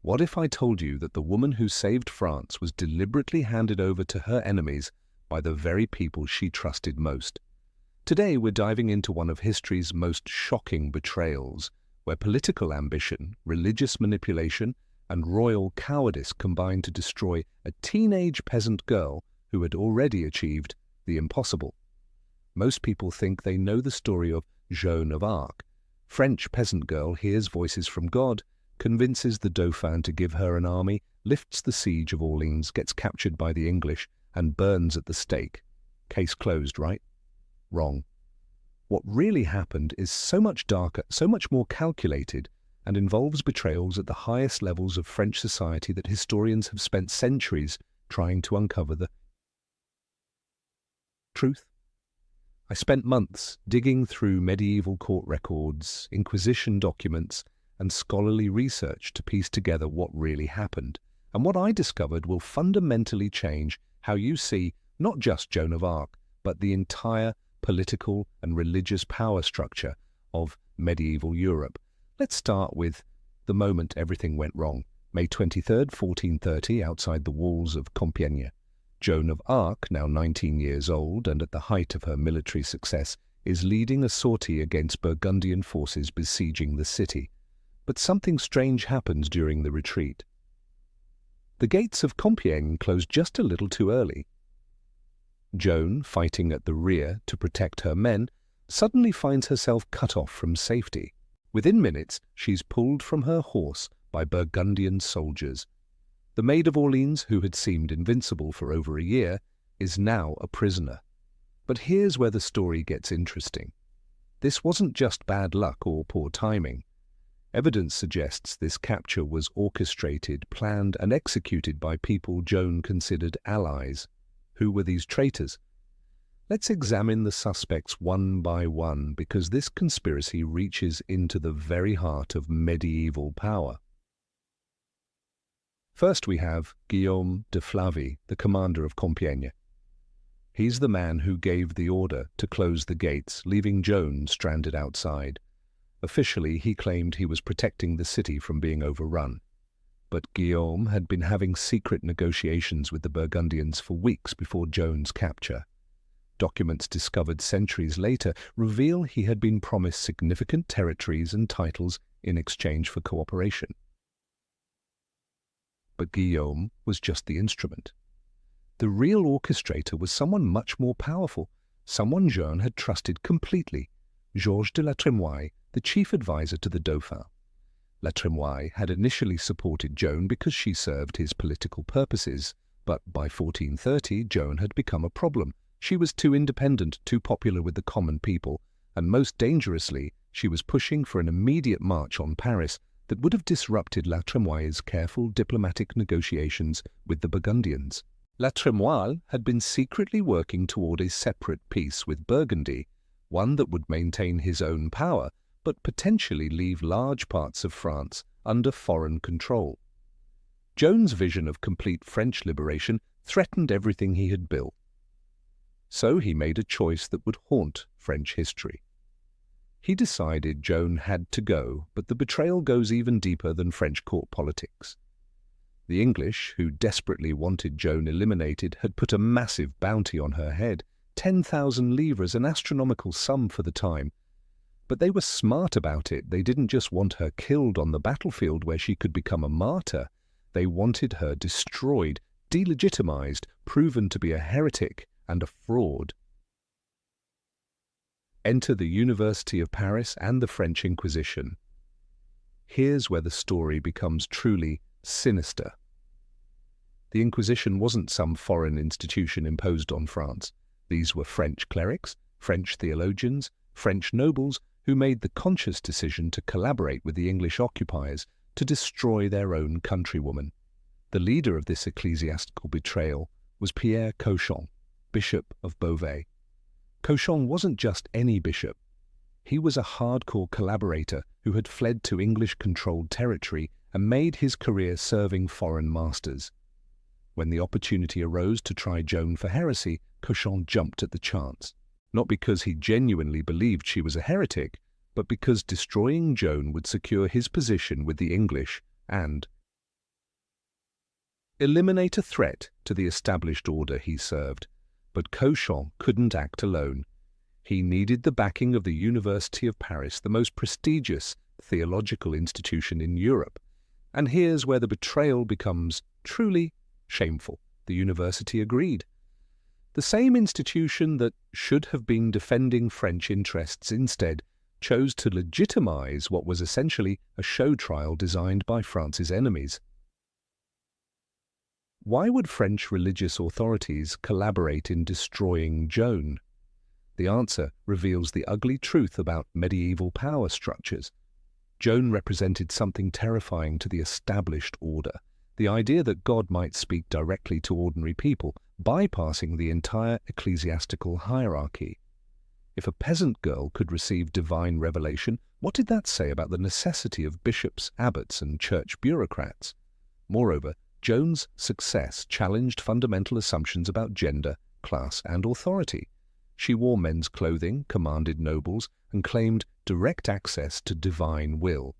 What if I told you that the woman who saved France was deliberately handed over to her enemies by the very people she trusted most? Today we're diving into one of history's most shocking betrayals, where political ambition, religious manipulation, and royal cowardice combined to destroy a teenage peasant girl who had already achieved the impossible. Most people think they know the story of Joan of Arc. French peasant girl hears voices from God, convinces the Dauphin to give her an army, lifts the siege of Orléans, gets captured by the English, and burns at the stake. Case closed, right? Wrong. What really happened is so much darker, so much more calculated, and involves betrayals at the highest levels of French society that historians have spent centuries trying to uncover the truth. I spent months digging through medieval court records, Inquisition documents, and scholarly research to piece together what really happened. And what I discovered will fundamentally change how you see not just Joan of Arc, but the entire political and religious power structure of medieval Europe. Let's start with the moment everything went wrong. May 23rd, 1430, outside the walls of Compiègne. Joan of Arc, now 19 years old and at the height of her military success, is leading a sortie against Burgundian forces besieging the city. But something strange happens during the retreat. The gates of Compiègne close just a little too early. Joan, fighting at the rear to protect her men, suddenly finds herself cut off from safety. Within minutes, she's pulled from her horse by Burgundian soldiers. The Maid of Orléans, who had seemed invincible for over a year, is now a prisoner. But here's where the story gets interesting. This wasn't just bad luck or poor timing. Evidence suggests this capture was orchestrated, planned, and executed by people Joan considered allies. Who were these traitors? Let's examine the suspects one by one, because this conspiracy reaches into the very heart of medieval power. First we have Guom Deflavi, the commander of Compiègne. He's the man who gave the order to close the gates, leaving Joan stranded outside. Officially, he claimed he was protecting the city from being overrun. But Guillaume had been having secret negotiations with the Burgundians for weeks before Joan's capture. Documents discovered centuries later reveal he had been promised significant territories and titles in exchange for cooperation. But Guillaume was just the instrument. The real orchestrator was someone much more powerful, someone Joan had trusted completely, Georges de Latrimmo, the chief advisor to the Dauphin. Latrimmo had initially supported Joan because she served his political purposes, but by 1430 Joan had become a problem. She was too independent, too popular with the common people, and most dangerously, she was pushing for an immediate march on Paris that would have disrupted Latrimmo's careful diplomatic negotiations with the Burgundians. Latrimmo had been secretly working toward a separate peace with Burgundy, one that would maintain his own power, but potentially leave large parts of France under foreign control. Joan's vision of complete French liberation threatened everything he had built. So he made a choice that would haunt French history. He decided Joan had to go, but the betrayal goes even deeper than French court politics. The English, who desperately wanted Joan eliminated, had put a massive bounty on her head, 10,000 livres, an astronomical sum for the time. But they were smart about it. They didn't just want her killed on the battlefield where she could become a martyr. They wanted her destroyed, delegitimized, proven to be a heretic and a fraud. Enter the University of Paris and the French Inquisition. Here's where the story becomes truly sinister. The Inquisition wasn't some foreign institution imposed on France. These were French clerics, French theologians, French nobles who made the conscious decision to collaborate with the English occupiers to destroy their own countrywoman. The leader of this ecclesiastical betrayal was Pierre Cauchon, Bishop of Beauvais. Cauchon wasn't just any bishop. He was a hardcore collaborator who had fled to English-controlled territory and made his career serving foreign masters. When the opportunity arose to try Joan for heresy, Cauchon jumped at the chance. Not because he genuinely believed she was a heretic, but because destroying Joan would secure his position with the English and eliminate a threat to the established order he served. But Cauchon couldn't act alone. He needed the backing of the University of Paris, the most prestigious theological institution in Europe. And here's where the betrayal becomes truly shameful. The university agreed. The same institution that should have been defending French interests instead chose to legitimize what was essentially a show trial designed by France's enemies. Why would French religious authorities collaborate in destroying Joan? The answer reveals the ugly truth about medieval power structures. Joan represented something terrifying to the established order, the idea that God might speak directly to ordinary people, bypassing the entire ecclesiastical hierarchy. If a peasant girl could receive divine revelation, what did that say about the necessity of bishops, abbots, and church bureaucrats? Moreover, Joan's success challenged fundamental assumptions about gender, class, and authority. She wore men's clothing, commanded nobles, and claimed direct access to divine will.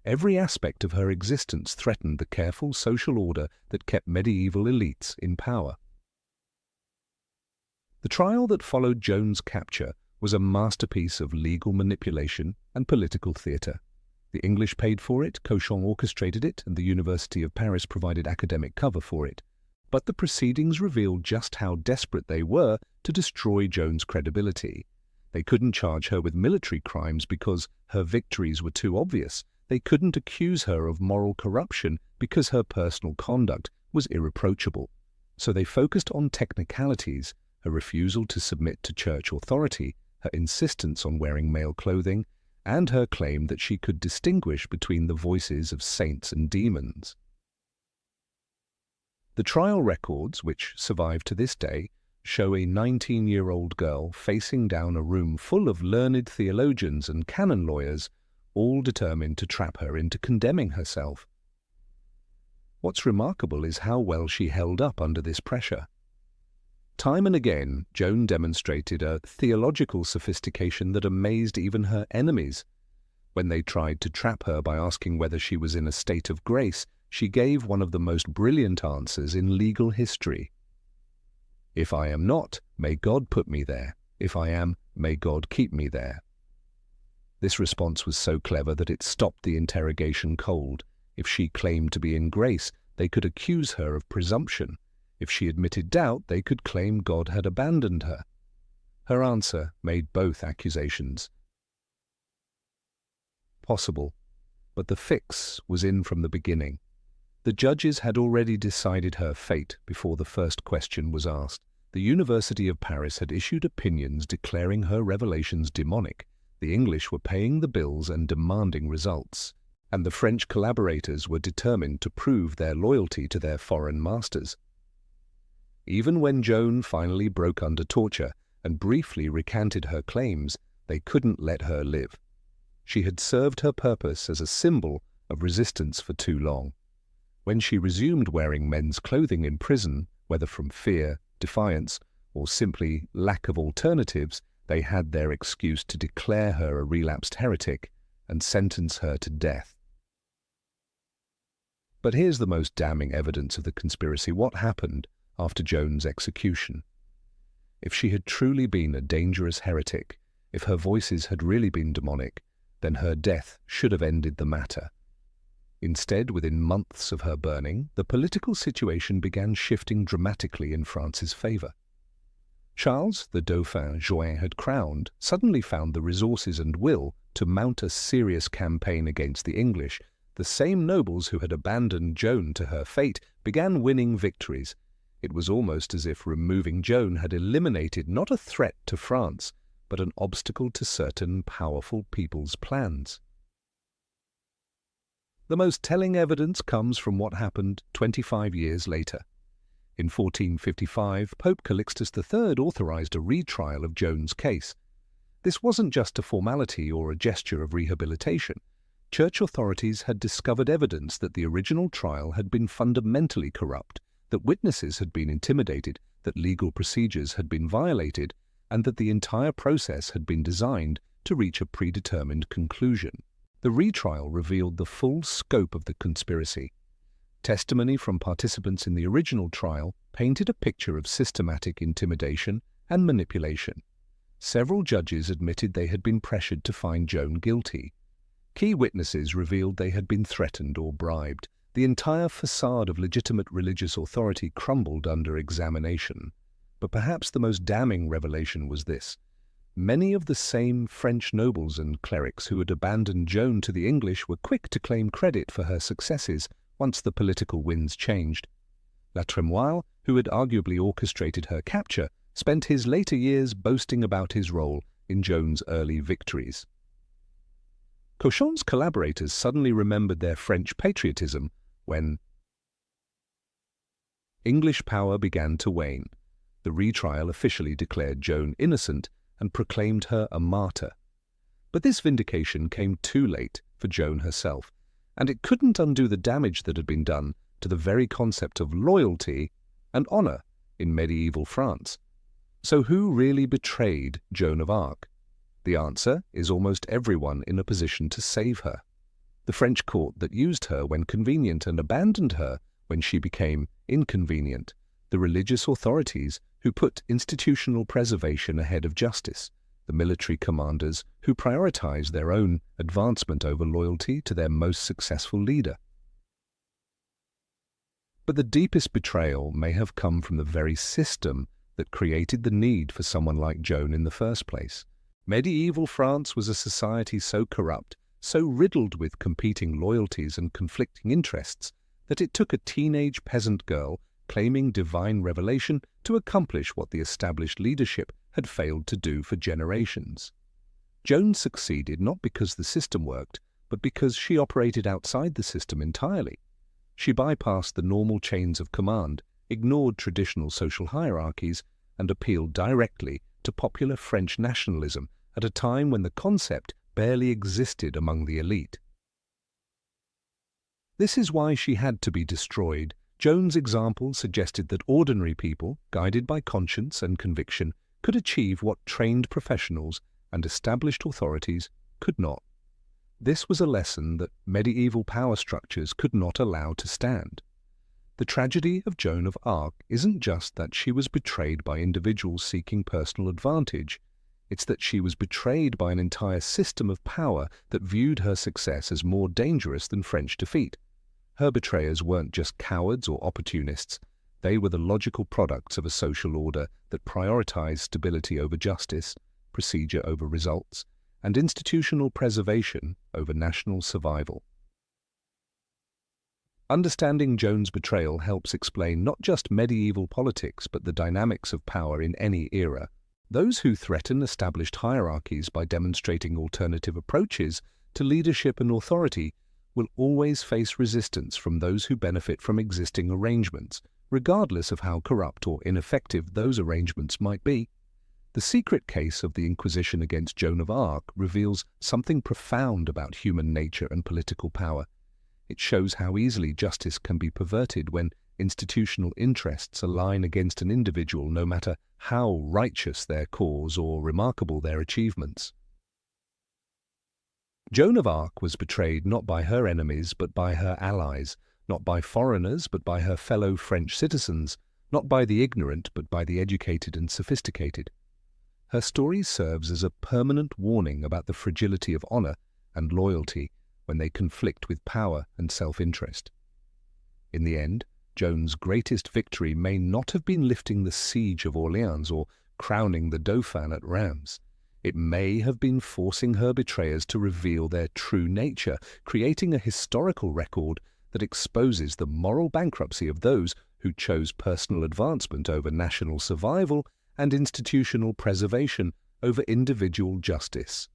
Every aspect of her existence threatened the careful social order that kept medieval elites in power. The trial that followed Joan's capture was a masterpiece of legal manipulation and political theatre. The English paid for it, Cauchon orchestrated it, and the University of Paris provided academic cover for it. But the proceedings revealed just how desperate they were to destroy Joan's credibility. They couldn't charge her with military crimes because her victories were too obvious. They couldn't accuse her of moral corruption because her personal conduct was irreproachable. So they focused on technicalities: her refusal to submit to church authority, her insistence on wearing male clothing, and her claim that she could distinguish between the voices of saints and demons. The trial records, which survive to this day, show a 19-year-old girl facing down a room full of learned theologians and canon lawyers, all determined to trap her into condemning herself. What's remarkable is how well she held up under this pressure. Time and again, Joan demonstrated a theological sophistication that amazed even her enemies. When they tried to trap her by asking whether she was in a state of grace, she gave one of the most brilliant answers in legal history. "If I am not, may God put me there. If I am, may God keep me there." This response was so clever that it stopped the interrogation cold. If she claimed to be in grace, they could accuse her of presumption. If she admitted doubt, they could claim God had abandoned her. Her answer made both accusations possible, but the fix was in from the beginning. The judges had already decided her fate before the first question was asked. The University of Paris had issued opinions declaring her revelations demonic. The English were paying the bills and demanding results, and the French collaborators were determined to prove their loyalty to their foreign masters. Even when Joan finally broke under torture and briefly recanted her claims, they couldn't let her live. She had served her purpose as a symbol of resistance for too long. When she resumed wearing men's clothing in prison, whether from fear, defiance, or simply lack of alternatives, they had their excuse to declare her a relapsed heretic and sentence her to death. But here's the most damning evidence of the conspiracy: what happened after Joan's execution. If she had truly been a dangerous heretic, if her voices had really been demonic, then her death should have ended the matter. Instead, within months of her burning, the political situation began shifting dramatically in France's favor. Charles, the Dauphin Joan had crowned, suddenly found the resources and will to mount a serious campaign against the English. The same nobles who had abandoned Joan to her fate began winning victories. It was almost as if removing Joan had eliminated not a threat to France, but an obstacle to certain powerful people's plans. The most telling evidence comes from what happened 25 years later. In 1455, Pope Calixtus III authorized a retrial of Joan's case. This wasn't just a formality or a gesture of rehabilitation. Church authorities had discovered evidence that the original trial had been fundamentally corrupt, that witnesses had been intimidated, that legal procedures had been violated, and that the entire process had been designed to reach a predetermined conclusion. The retrial revealed the full scope of the conspiracy. Testimony from participants in the original trial painted a picture of systematic intimidation and manipulation. Several judges admitted they had been pressured to find Joan guilty. Key witnesses revealed they had been threatened or bribed. The entire facade of legitimate religious authority crumbled under examination. But perhaps the most damning revelation was this. Many of the same French nobles and clerics who had abandoned Joan to the English were quick to claim credit for her successes once the political winds changed. Latrimmo, who had arguably orchestrated her capture, spent his later years boasting about his role in Joan's early victories. Cauchon's collaborators suddenly remembered their French patriotism when English power began to wane. The retrial officially declared Joan innocent and proclaimed her a martyr. But this vindication came too late for Joan herself, and it couldn't undo the damage that had been done to the very concept of loyalty and honor in medieval France. So who really betrayed Joan of Arc? The answer is almost everyone in a position to save her. The French court that used her when convenient and abandoned her when she became inconvenient. The religious authorities who put institutional preservation ahead of justice. The military commanders who prioritized their own advancement over loyalty to their most successful leader. But the deepest betrayal may have come from the very system that created the need for someone like Joan in the first place. Medieval France was a society so corrupt, so riddled with competing loyalties and conflicting interests, that it took a teenage peasant girl claiming divine revelation to accomplish what the established leadership had failed to do for generations. Joan succeeded not because the system worked, but because she operated outside the system entirely. She bypassed the normal chains of command, ignored traditional social hierarchies, and appealed directly to popular French nationalism at a time when the concept barely existed among the elite. This is why she had to be destroyed. Joan's example suggested that ordinary people, guided by conscience and conviction, could achieve what trained professionals and established authorities could not. This was a lesson that medieval power structures could not allow to stand. The tragedy of Joan of Arc isn't just that she was betrayed by individuals seeking personal advantage. It's that she was betrayed by an entire system of power that viewed her success as more dangerous than French defeat. Her betrayers weren't just cowards or opportunists. They were the logical products of a social order that prioritized stability over justice, procedure over results, and institutional preservation over national survival. Understanding Joan's betrayal helps explain not just medieval politics but the dynamics of power in any era. Those who threaten established hierarchies by demonstrating alternative approaches to leadership and authority will always face resistance from those who benefit from existing arrangements, regardless of how corrupt or ineffective those arrangements might be. The secret case of the Inquisition against Joan of Arc reveals something profound about human nature and political power. It shows how easily justice can be perverted when institutional interests align against an individual, no matter how righteous their cause or remarkable their achievements. Joan of Arc was betrayed not by her enemies but by her allies, not by foreigners but by her fellow French citizens, not by the ignorant but by the educated and sophisticated. Her story serves as a permanent warning about the fragility of honor and loyalty when they conflict with power and self-interest. In the end, Joan's greatest victory may not have been lifting the siege of Orléans or crowning the Dauphin at Reims. It may have been forcing her betrayers to reveal their true nature, creating a historical record that exposes the moral bankruptcy of those who chose personal advancement over national survival and institutional preservation over individual justice.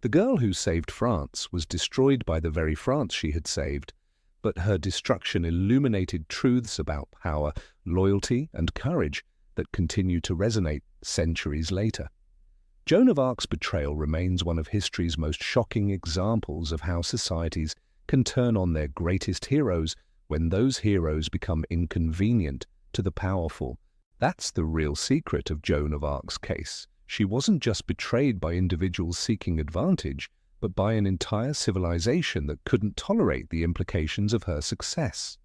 The girl who saved France was destroyed by the very France she had saved, but her destruction illuminated truths about power, loyalty, and courage that continue to resonate centuries later. Joan of Arc's betrayal remains one of history's most shocking examples of how societies can turn on their greatest heroes when those heroes become inconvenient to the powerful. That's the real secret of Joan of Arc's case. She wasn't just betrayed by individuals seeking advantage, but by an entire civilization that couldn't tolerate the implications of her success.